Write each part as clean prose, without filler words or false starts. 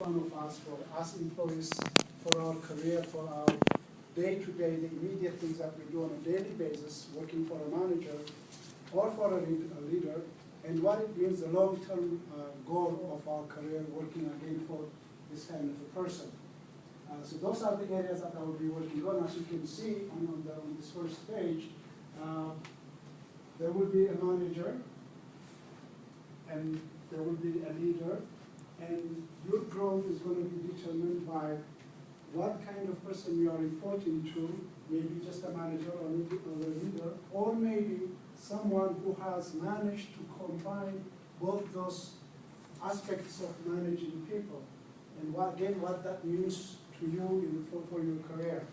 one of us, for us employees, for our career, for our day-to-day, the immediate things that we do on a daily basis, working for a manager or for a leader, and what it means, the long-term goal of our career, working again for this kind of a person. So those are the areas that I will be working on. As you can see on this first page, there will be a manager, and there will be a leader, and your growth is going to be determined by what kind of person you are reporting to, maybe just a manager or maybe a leader, or maybe someone who has managed to combine both those aspects of managing people, and what that means to you for your career.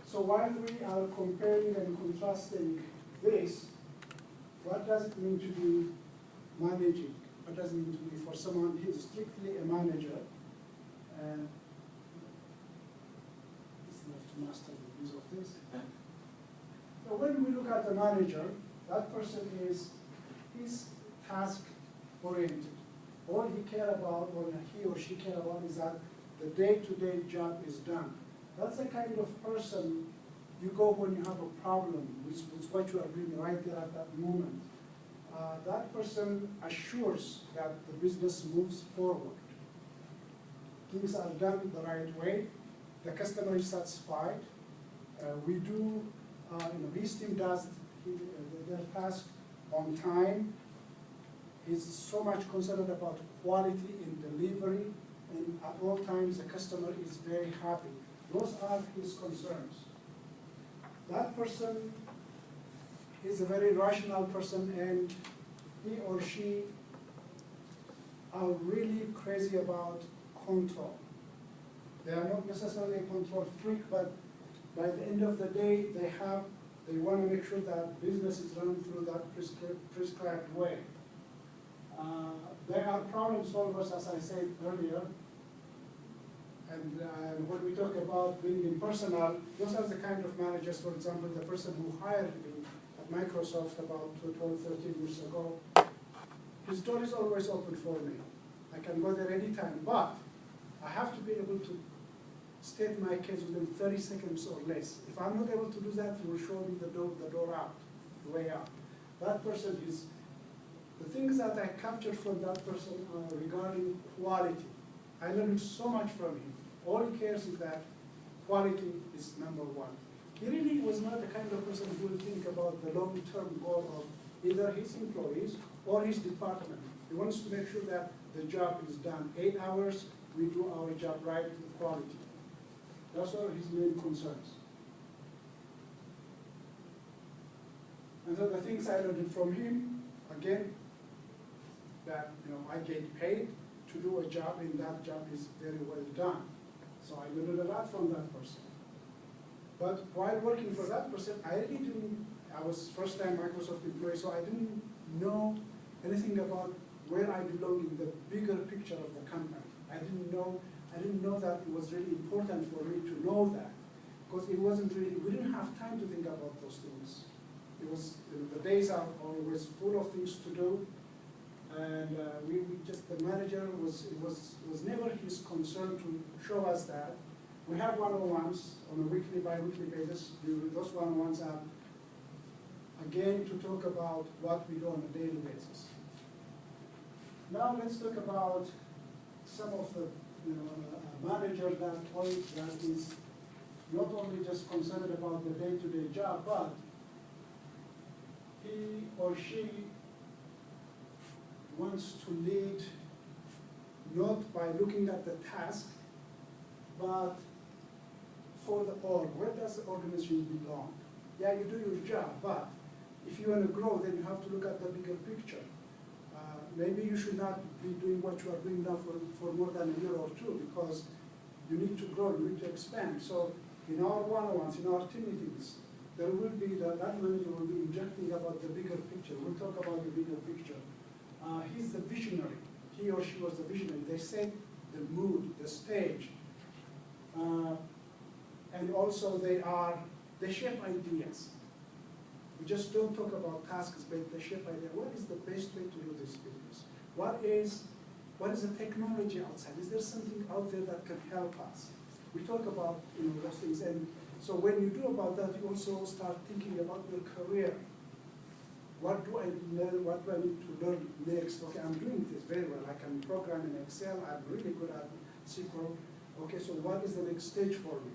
So while we are comparing and contrasting this, what does it mean to be managing? What does it mean to be for someone who is strictly a manager? And it's enough to master the use of this. So when we look at the manager, that person is task-oriented. All he cares about, or he or she cares about, is that the day-to-day job is done. That's the kind of person you go when you have a problem with what you are doing right there at that moment. That person assures that the business moves forward. Things are done the right way. The customer is satisfied. We do, his team does their task on time. He's so much concerned about quality in delivery, and at all times the customer is very happy. Those are his concerns. That person is a very rational person, and he or she are really crazy about control. They are not necessarily a control freak, but by the end of the day, they want to make sure that business is run through that prescribed way. They are problem solvers, as I said earlier. And when we talk about being impersonal, those are the kind of managers, for example, the person who hired me at Microsoft about 12, 13 years ago, his door is always open for me. I can go there anytime, but I have to be able to state my case within 30 seconds or less. If I'm not able to do that, he will show me the door out, the way out. That person is, the things that I captured from that person are regarding quality. I learned so much from him. All he cares is that quality is number one. He really was not the kind of person who would think about the long-term goal of either his employees or his department. He wants to make sure that the job is done. 8 hours, we do our job right with quality. Those are his main concerns. And so the things I learned from him, again, that I get paid to do a job, and that job is very well done. So I learned a lot from that person. But while working for that person, I was first-time Microsoft employee, so I didn't know anything about where I belong in the bigger picture of the company. I didn't know that it was really important for me to know that, because it wasn't really, we didn't have time to think about those things. It was, the days are always full of things to do. And the manager was never his concern to show us that. We have one-on-ones on a weekly, bi-weekly basis. Those one-on-ones are, again, to talk about what we do on a daily basis. Now let's talk about some of the manager that is not only just concerned about the day-to-day job, but he or she wants to lead not by looking at the task, but for the org. Where does the organization belong? Yeah, you do your job, but if you want to grow, then you have to look at the bigger picture. Maybe you should not be doing what you are doing now for more than a year or two, because you need to grow, you need to expand. So in our one-on-ones, in our team meetings, there will be, that manager will be injecting about the bigger picture. We'll talk about the bigger picture. He's the visionary. He or she was the visionary. They set the mood, the stage. And also they shape ideas. We just don't talk about tasks, but the shape idea. What is the best way to do this business? What is the technology outside? Is there something out there that can help us? We talk about those things, and so when you do about that, you also start thinking about your career. What do I learn? What do I need to learn next? Okay, I'm doing this very well. I can program in Excel. I'm really good at SQL. Okay, so what is the next stage for me?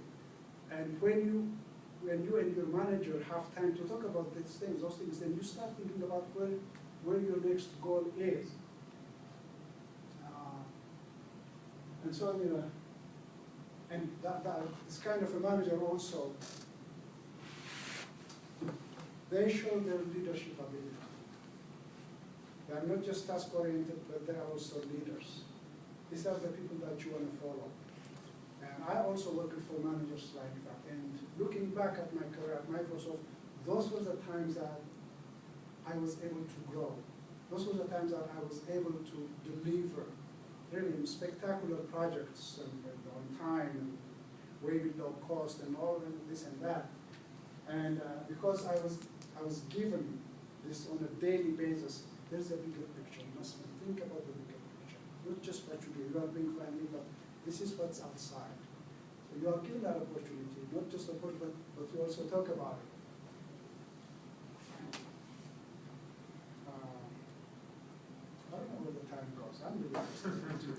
And when you and your manager have time to talk about those things, then you start thinking about where your next goal is. And so, and this kind of a manager also, they show their leadership ability. They are not just task-oriented, but they are also leaders. These are the people that you want to follow. And I also work for managers like that. And looking back at my career at Microsoft, those were the times that I was able to grow. Those were the times that I was able to deliver really spectacular projects and on time and way below cost and all of this and that. And because I was given this on a daily basis, there's a bigger picture. You must think about the bigger picture. Not just what you do. You are being friendly, but this is what's outside. So you are given that opportunity, not just a opportunity, but you also talk about it. I don't know where the time goes. I'm really interested.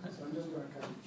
So I'm just going to cut it.